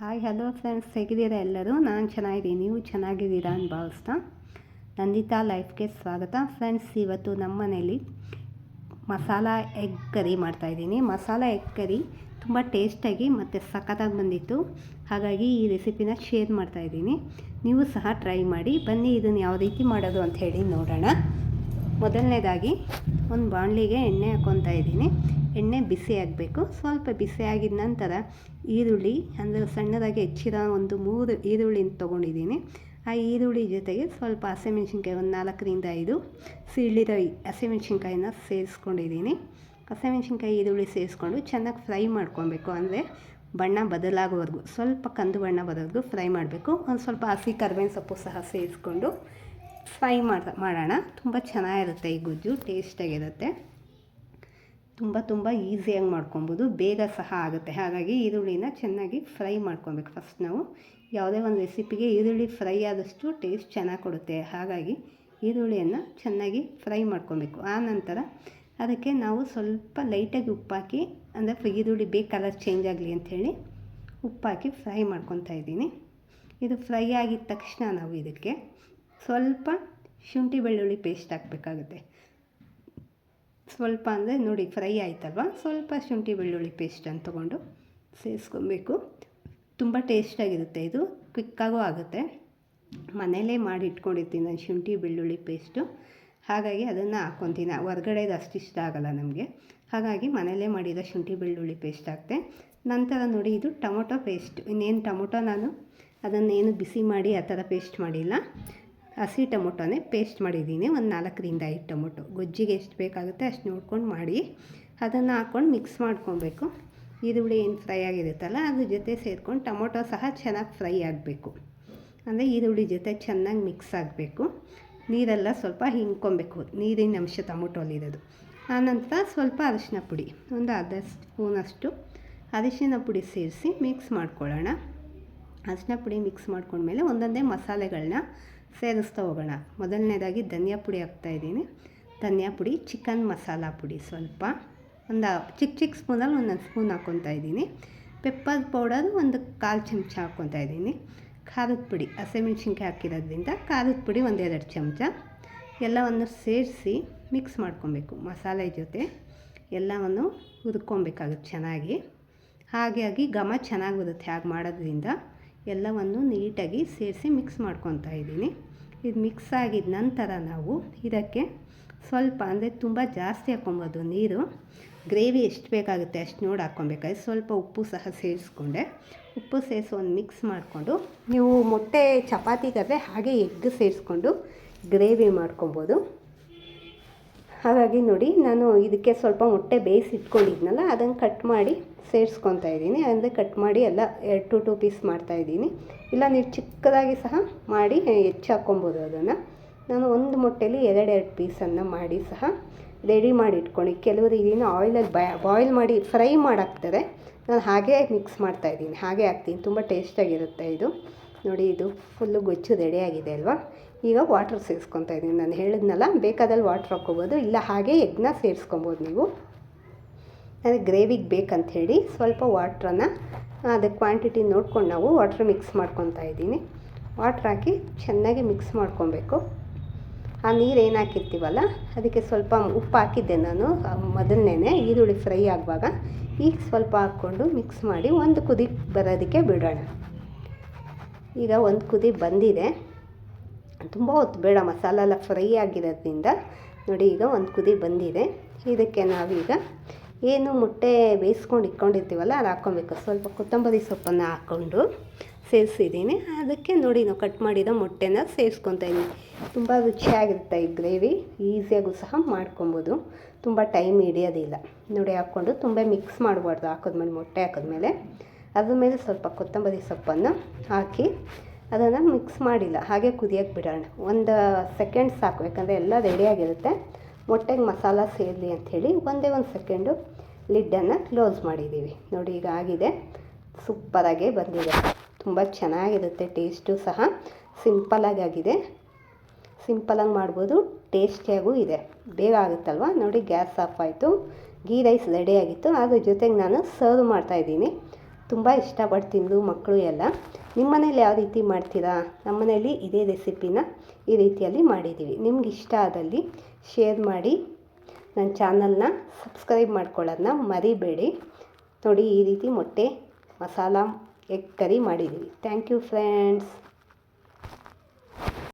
Hi hello friends, ಹೇಗಿದ್ದೀರಾ ಎಲ್ಲರೂ? ನಾನು ಚೆನ್ನಾಗಿದ್ದೀನಿ, ನೀವು ಚೆನ್ನಾಗಿದ್ದೀರಾ ಅಂತ ಭಾವಿಸ್ತಾ ನಂದಿತಾ ಲೈಫ್ಗೆ ಸ್ವಾಗತ. ಫ್ರೆಂಡ್ಸ್, ಇವತ್ತು ನಮ್ಮ ಮನೇಲಿ ಮಸಾಲ ಎಗ್ ಕರಿ ಮಾಡ್ತಾಯಿದ್ದೀನಿ. ಮಸಾಲ ಎಗ್ ಕರಿ ತುಂಬ ಟೇಸ್ಟಾಗಿ ಮತ್ತು ಸಖತ್ತಾಗಿ ಬಂದಿತ್ತು. ಹಾಗಾಗಿ ಈ ರೆಸಿಪಿನ ಶೇರ್ ಮಾಡ್ತಾಯಿದ್ದೀನಿ. ನೀವು ಸಹ ಟ್ರೈ ಮಾಡಿ. ಬನ್ನಿ, ಇದನ್ನು ಯಾವ ರೀತಿ ಮಾಡೋದು ಅಂತ ಹೇಳಿ ನೋಡೋಣ. ಮೊದಲನೇದಾಗಿ ಒಂದು ಬಾಣಲಿಗೆ ಎಣ್ಣೆ ಹಾಕ್ಕೊತಾ ಇದ್ದೀನಿ. ಎಣ್ಣೆ ಬಿಸಿ ಆಗಬೇಕು. ಸ್ವಲ್ಪ ಬಿಸಿ ಆಗಿದ ನಂತರ ಈರುಳ್ಳಿ, ಅಂದರೆ ಸಣ್ಣದಾಗಿ ಹೆಚ್ಚಿರೋ ಒಂದು 3 ಈರುಳ್ಳಿನ ತೊಗೊಂಡಿದ್ದೀನಿ. ಆ ಈರುಳ್ಳಿ ಜೊತೆಗೆ ಸ್ವಲ್ಪ ಹಸಿಮೆಣ್ಸಿನ್ಕಾಯಿ, ಒಂದು 4ರಿಂದ 5 ಸೀಳಿರೋ ಹಸಿಮೆಣ್ಸಿನ್ಕಾಯಿನ ಸೇರಿಸ್ಕೊಂಡಿದ್ದೀನಿ. ಹಸಿಮೆಣ್ಸಿನ್ಕಾಯಿ ಈರುಳ್ಳಿ ಸೇರಿಸ್ಕೊಂಡು ಚೆನ್ನಾಗಿ ಫ್ರೈ ಮಾಡ್ಕೊಬೇಕು. ಅಂದರೆ ಬಣ್ಣ ಬದಲಾಗೋವರೆಗೂ, ಸ್ವಲ್ಪ ಕಂದು ಬಣ್ಣ ಬರೋವರೆಗೂ ಫ್ರೈ ಮಾಡಬೇಕು. ಒಂದು ಸ್ವಲ್ಪ ಹಸಿ ಕರಿಬೇವಿನ ಸೊಪ್ಪು ಸಹ ಸೇರಿಸ್ಕೊಂಡು ಫ್ರೈ ಮಾಡೋಣ. ತುಂಬ ಚೆನ್ನಾಗಿರುತ್ತೆ ಈ ಗೊಜ್ಜು, ಟೇಸ್ಟಾಗಿರುತ್ತೆ. ತುಂಬ ಈಸಿಯಾಗಿ ಮಾಡ್ಕೊಬೋದು, ಬೇಗ ಸಹ ಆಗುತ್ತೆ. ಹಾಗಾಗಿ ಈರುಳ್ಳಿನ ಚೆನ್ನಾಗಿ ಫ್ರೈ ಮಾಡ್ಕೊಬೇಕು. ಫಸ್ಟ್ ನಾವು ಯಾವುದೇ ಒಂದು ರೆಸಿಪಿಗೆ ಈರುಳ್ಳಿ ಫ್ರೈ ಆದಷ್ಟು ಟೇಸ್ಟ್ ಚೆನ್ನಾಗಿ ಕೊಡುತ್ತೆ. ಹಾಗಾಗಿ ಈರುಳ್ಳಿಯನ್ನು ಚೆನ್ನಾಗಿ ಫ್ರೈ ಮಾಡ್ಕೊಬೇಕು. ಆನಂತರ ಅದಕ್ಕೆ ನಾವು ಸ್ವಲ್ಪ ಲೈಟಾಗಿ ಉಪ್ಪಾಕಿ, ಅಂದರೆ ಈರುಳ್ಳಿ ಬೇಗ ಕಲರ್ ಚೇಂಜ್ ಆಗಲಿ ಅಂಥೇಳಿ ಉಪ್ಪಾಕಿ ಫ್ರೈ ಮಾಡ್ಕೊತಾ ಇದ್ದೀನಿ. ಇದು ಫ್ರೈ ಆಗಿದ ತಕ್ಷಣ ನಾವು ಇದಕ್ಕೆ ಸ್ವಲ್ಪ ಶುಂಠಿ ಬೆಳ್ಳುಳ್ಳಿ ಪೇಸ್ಟ್ ಹಾಕಬೇಕಾಗುತ್ತೆ. ಸ್ವಲ್ಪ ಅಂದರೆ ನೋಡಿ, ಫ್ರೈ ಆಯ್ತಲ್ವ, ಸ್ವಲ್ಪ ಶುಂಠಿ ಬೆಳ್ಳುಳ್ಳಿ ಪೇಸ್ಟನ್ನು ತೊಗೊಂಡು ಸೇರಿಸ್ಕೊಬೇಕು. ತುಂಬ ಟೇಸ್ಟಾಗಿರುತ್ತೆ. ಇದು ಕ್ವಿಕ್ಕಾಗೂ ಆಗುತ್ತೆ. ಮನೆಯಲ್ಲೇ ಮಾಡಿ ಇಟ್ಕೊಂಡಿರ್ತೀನಿ ನಾನು ಶುಂಠಿ ಬೆಳ್ಳುಳ್ಳಿ ಪೇಸ್ಟು. ಹಾಗಾಗಿ ಅದನ್ನು ಹಾಕ್ಕೊತೀನಿ. ಹೊರ್ಗಡೆದು ಅಷ್ಟು ಇಷ್ಟ ಆಗೋಲ್ಲ ನಮಗೆ. ಹಾಗಾಗಿ ಮನೆಯಲ್ಲೇ ಮಾಡಿರೋ ಶುಂಠಿ ಬೆಳ್ಳುಳ್ಳಿ ಪೇಸ್ಟ್ ಹಾಕ್ತೆ. ನಂತರ ನೋಡಿ, ಇದು ಟೊಮೊಟೊ ಪೇಸ್ಟ್. ಇನ್ನೇನು ಟೊಮೊಟೊ ನಾನು ಅದನ್ನೇನು ಬಿಸಿ ಮಾಡಿ ಆ ಥರ ಪೇಸ್ಟ್ ಮಾಡಿಲ್ಲ. ಹಸಿ ಟೊಮೊಟೊನೇ ಪೇಸ್ಟ್ ಮಾಡಿದ್ದೀನಿ. ಒಂದು 4ರಿಂದ 5 ಟೊಮೊಟೊ. ಗೊಜ್ಜಿಗೆ ಎಷ್ಟು ಬೇಕಾಗುತ್ತೆ ಅಷ್ಟು ನೋಡ್ಕೊಂಡು ಮಾಡಿ ಅದನ್ನು ಹಾಕ್ಕೊಂಡು ಮಿಕ್ಸ್ ಮಾಡ್ಕೊಬೇಕು. ಈರುಳ್ಳಿ ಏನು ಫ್ರೈ ಆಗಿರುತ್ತಲ್ಲ ಅದ್ರ ಜೊತೆ ಸೇರ್ಕೊಂಡು ಟೊಮೊಟೊ ಸಹ ಚೆನ್ನಾಗಿ ಫ್ರೈ ಆಗಬೇಕು. ಅಂದರೆ ಈರುಳ್ಳಿ ಜೊತೆ ಚೆನ್ನಾಗಿ ಮಿಕ್ಸ್ ಆಗಬೇಕು. ನೀರೆಲ್ಲ ಸ್ವಲ್ಪ ಹಿಂಡ್ಕೊಬೇಕು, ನೀರಿನ ಅಂಶ ಟೊಮೊಟೊಲಿರೋದು. ಆನಂತರ ಸ್ವಲ್ಪ ಅರಿಶಿನ ಪುಡಿ, ಒಂದು ಅರ್ಧ ಸ್ಪೂನಷ್ಟು ಅರಿಶಿನ ಪುಡಿ ಸೇರಿಸಿ ಮಿಕ್ಸ್ ಮಾಡ್ಕೊಳ್ಳೋಣ. ಅರಿಶಿನ ಪುಡಿ ಮಿಕ್ಸ್ ಮಾಡ್ಕೊಂಡ್ಮೇಲೆ ಒಂದೊಂದೇ ಮಸಾಲೆಗಳನ್ನ ಸೇರಿಸ್ತಾ ಹೋಗೋಣ. ಮೊದಲನೇದಾಗಿ ಧನಿಯಾ ಪುಡಿ ಹಾಕ್ತಾಯಿದ್ದೀನಿ. ಧನಿಯಾ ಪುಡಿ, ಚಿಕನ್ ಮಸಾಲ ಪುಡಿ ಸ್ವಲ್ಪ ಒಂದು ಚಿಕ್ಕ ಸ್ಪೂನಲ್ಲಿ ಒಂದೊಂದು ಸ್ಪೂನ್ ಹಾಕ್ಕೊತಾ ಇದ್ದೀನಿ. ಪೆಪ್ಪರ್ ಪೌಡರ್ ಒಂದು 1/4 ಚಮಚ ಹಾಕ್ಕೊತಾ ಇದ್ದೀನಿ. ಖಾರದ ಪುಡಿ, ಹಸಿಮೆಣ್ಸಿನ್ಕಾಯಿ ಹಾಕಿರೋದ್ರಿಂದ ಖಾರದ ಪುಡಿ 1-2 ಚಮಚ. ಎಲ್ಲವನ್ನು ಸೇರಿಸಿ ಮಿಕ್ಸ್ ಮಾಡ್ಕೊಬೇಕು. ಮಸಾಲೆ ಜೊತೆ ಎಲ್ಲವನ್ನು ಹುರ್ಕೊಬೇಕಾಗುತ್ತೆ ಚೆನ್ನಾಗಿ. ಹಾಗಾಗಿ ಘಮ ಚೆನ್ನಾಗಿ ಬರುತ್ತೆ. ಹಾಗೆ ಮಾಡೋದ್ರಿಂದ ಎಲ್ಲವನ್ನು ನೀಟಾಗಿ ಸೇರಿಸಿ ಮಿಕ್ಸ್ ಮಾಡ್ಕೊತಾ ಇದ್ದೀನಿ. ಇದು ಮಿಕ್ಸ್ ಆಗಿದ ನಂತರ ನಾವು ಇದಕ್ಕೆ ಸ್ವಲ್ಪ, ಅಂದರೆ ತುಂಬ ಜಾಸ್ತಿ ಹಾಕ್ಕೊಬೋದು ನೀರು, ಗ್ರೇವಿ ಎಷ್ಟು ಬೇಕಾಗುತ್ತೆ ಅಷ್ಟು ನೋಡಿ ಹಾಕ್ಕೊಬೇಕಾದ್ರೆ ಸ್ವಲ್ಪ ಉಪ್ಪು ಸಹ ಸೇರಿಸ್ಕೊಂಡೆ. ಉಪ್ಪು ಸೇರಿಸಿ ಒಂದು ಮಿಕ್ಸ್ ಮಾಡಿಕೊಂಡು, ನೀವು ಮೊಟ್ಟೆ ಚಪಾತಿಗಾದರೆ ಹಾಗೆ ಎಗ್ ಸೇರಿಸ್ಕೊಂಡು ಗ್ರೇವಿ ಮಾಡ್ಕೊಬೋದು. ಹಾಗಾಗಿ ನೋಡಿ, ನಾನು ಇದಕ್ಕೆ ಸ್ವಲ್ಪ ಮೊಟ್ಟೆ ಬೇಯಿಸಿ ಇಟ್ಕೊಂಡಿದ್ನಲ್ಲ ಅದನ್ನು ಕಟ್ ಮಾಡಿ ಸೇರಿಸ್ಕೊತಾ ಇದ್ದೀನಿ. ಅಂದರೆ ಕಟ್ ಮಾಡಿ ಎಲ್ಲ 2 ಪೀಸ್ ಮಾಡ್ತಾಯಿದ್ದೀನಿ. ಇಲ್ಲ ನೀವು ಚಿಕ್ಕದಾಗಿ ಸಹ ಮಾಡಿ ಹೆಚ್ಚು ಹಾಕ್ಕೊಬೋದು ಅದನ್ನು. ನಾನು ಒಂದು ಮೊಟ್ಟೆಲಿ 2 ಪೀಸನ್ನು ಮಾಡಿ ಸಹ ರೆಡಿ ಮಾಡಿ ಇಟ್ಕೊಂಡು, ಕೆಲವರು ಇದನ್ನು ಆಯಿಲಲ್ಲಿ ಬಾಯ್ಲ್ ಮಾಡಿ ಫ್ರೈ ಮಾಡಾಕ್ತಾರೆ. ನಾನು ಹಾಗೇ ಮಿಕ್ಸ್ ಮಾಡ್ತಾಯಿದ್ದೀನಿ, ಹಾಗೆ ಹಾಕ್ತೀನಿ. ತುಂಬ ಟೇಸ್ಟಾಗಿರುತ್ತೆ ಇದು. ನೋಡಿ, ಇದು ಫುಲ್ಲು ಗೊಜ್ಜು ರೆಡಿಯಾಗಿದೆ ಅಲ್ವಾ. ಈಗ ವಾಟ್ರ್ ಸೇರಿಸ್ಕೊತಾ ಇದ್ದೀನಿ. ನಾನು ಹೇಳಿದ್ನಲ್ಲ, ಬೇಕಾದಲ್ಲಿ ವಾಟ್ರ್ ಹಾಕ್ಕೊಬೋದು, ಇಲ್ಲ ಹಾಗೆ ಎಗ್ನ ಸೇರಿಸ್ಕೊಬೋದು ನೀವು. ಅಂದರೆ ಗ್ರೇವಿಗೆ ಬೇಕಂಥೇಳಿ ಸ್ವಲ್ಪ ವಾಟ್ರನ್ನು, ಅದಕ್ಕೆ ಕ್ವಾಂಟಿಟಿ ನೋಡ್ಕೊಂಡು ನಾವು ವಾಟ್ರ್ ಮಿಕ್ಸ್ ಮಾಡ್ಕೊತಾ ಇದ್ದೀನಿ. ವಾಟ್ರ್ ಹಾಕಿ ಚೆನ್ನಾಗಿ ಮಿಕ್ಸ್ ಮಾಡ್ಕೊಬೇಕು. ಆ ನೀರು ಏನು ಹಾಕಿರ್ತೀವಲ್ಲ ಅದಕ್ಕೆ ಸ್ವಲ್ಪ ಉಪ್ಪು ಹಾಕಿದ್ದೆ ನಾನು ಮೊದಲನೇ ಈರುಳ್ಳಿ ಫ್ರೈ ಆಗುವಾಗ. ಈಗ ಸ್ವಲ್ಪ ಹಾಕ್ಕೊಂಡು ಮಿಕ್ಸ್ ಮಾಡಿ ಒಂದು ಕುದಿ ಬರೋದಕ್ಕೆ ಬಿಡೋಣ. ಈಗ ಒಂದು ಕುದಿ ಬಂದಿದೆ. ತುಂಬ ಹೊತ್ತು ಬೇಡ, ಮಸಾಲ ಎಲ್ಲ ಫ್ರೈ ಆಗಿರೋದ್ರಿಂದ. ನೋಡಿ, ಈಗ ಒಂದು ಕುದಿ ಬಂದಿದೆ. ಇದಕ್ಕೆ ನಾವೀಗ ಏನು ಮೊಟ್ಟೆ ಬೇಯಿಸ್ಕೊಂಡು ಇಟ್ಕೊಂಡಿರ್ತೀವಲ್ಲ ಅದು ಹಾಕ್ಕೊಬೇಕು. ಸ್ವಲ್ಪ ಕೊತ್ತಂಬರಿ ಸೊಪ್ಪನ್ನು ಹಾಕ್ಕೊಂಡು ಸೇರಿಸಿದ್ದೀನಿ. ಅದಕ್ಕೆ ನೋಡಿ, ನಾವು ಕಟ್ ಮಾಡಿರೋ ಮೊಟ್ಟೆನ ಸೇರಿಸ್ಕೊತಾ ಇದ್ದೀನಿ. ತುಂಬ ರುಚಿಯಾಗಿರುತ್ತೆ ಈ ಗ್ರೇವಿ. ಈಸಿಯಾಗೂ ಸಹ ಮಾಡ್ಕೊಬೋದು, ತುಂಬ ಟೈಮ್ ಹಿಡಿಯೋದಿಲ್ಲ. ನೋಡಿ, ಹಾಕ್ಕೊಂಡು ತುಂಬ ಮಿಕ್ಸ್ ಮಾಡಬಾರ್ದು. ಹಾಕಿದ್ಮೇಲೆ, ಮೊಟ್ಟೆ ಹಾಕಿದ್ಮೇಲೆ ಅದ್ರ ಮೇಲೆ ಸ್ವಲ್ಪ ಕೊತ್ತಂಬರಿ ಸೊಪ್ಪನ್ನು ಹಾಕಿ ಅದನ್ನು ಮಿಕ್ಸ್ ಮಾಡಿಲ್ಲ, ಹಾಗೆ ಕುದಿಯೋಕ್ಕೆ ಬಿಡೋಣ. 1 ಸೆಕೆಂಡ್ ಸಾಕು, ಯಾಕಂದರೆ ಎಲ್ಲ ರೆಡಿಯಾಗಿರುತ್ತೆ. ಮೊಟ್ಟೆಗೆ ಮಸಾಲ ಸೇರಲಿ ಅಂಥೇಳಿ 1 ಸೆಕೆಂಡು ಲಿಡ್ಡನ್ನು ಕ್ಲೋಸ್ ಮಾಡಿದ್ದೀವಿ. ನೋಡಿ, ಈಗ ಆಗಿದೆ. ಸೂಪರಾಗೇ ಬಂದಿದೆ. ತುಂಬ ಚೆನ್ನಾಗಿರುತ್ತೆ. ಟೇಸ್ಟು ಸಹ ಸಿಂಪಲಾಗಿ ಆಗಿದೆ. ಸಿಂಪಲಾಗಿ ಮಾಡ್ಬೋದು, ಟೇಸ್ಟಿಯಾಗೂ ಇದೆ. ಬೇಗ ಆಗುತ್ತಲ್ವ. ನೋಡಿ, ಗ್ಯಾಸ್ ಆಫ್ ಆಯಿತು. ಗೀ ರೈಸ್ ರೆಡಿಯಾಗಿತ್ತು. ಅದ್ರ ಜೊತೆಗೆ ನಾನು ಸರ್ವ್ ಮಾಡ್ತಾಯಿದ್ದೀನಿ. ತುಂಬ ಇಷ್ಟಪಟ್ಟು ತಿಂದು ಮಕ್ಕಳು ಎಲ್ಲ. ನಿಮ್ಮ ಮನೇಲಿ ಯಾವ ರೀತಿ ಮಾಡ್ತೀರಾ? ನಮ್ಮ ಮನೇಲಿ ಇದೇ ರೆಸಿಪಿನ ಈ ರೀತಿಯಲ್ಲಿ ಮಾಡಿದ್ದೀವಿ. ನಿಮ್ಗೆ ಇಷ್ಟ ಆದಲ್ಲಿ ಶೇರ್ ಮಾಡಿ, ನನ್ನ ಚಾನಲ್ನ ಸಬ್ಸ್ಕ್ರೈಬ್ ಮಾಡ್ಕೊಳ್ಳೋದನ್ನ ಮರಿಬೇಡಿ. ನೋಡಿ, ಈ ರೀತಿ ಮೊಟ್ಟೆ ಮಸಾಲ ಎಗ್ ಕರಿ ಮಾಡಿದ್ದೀವಿ. Thank you friends.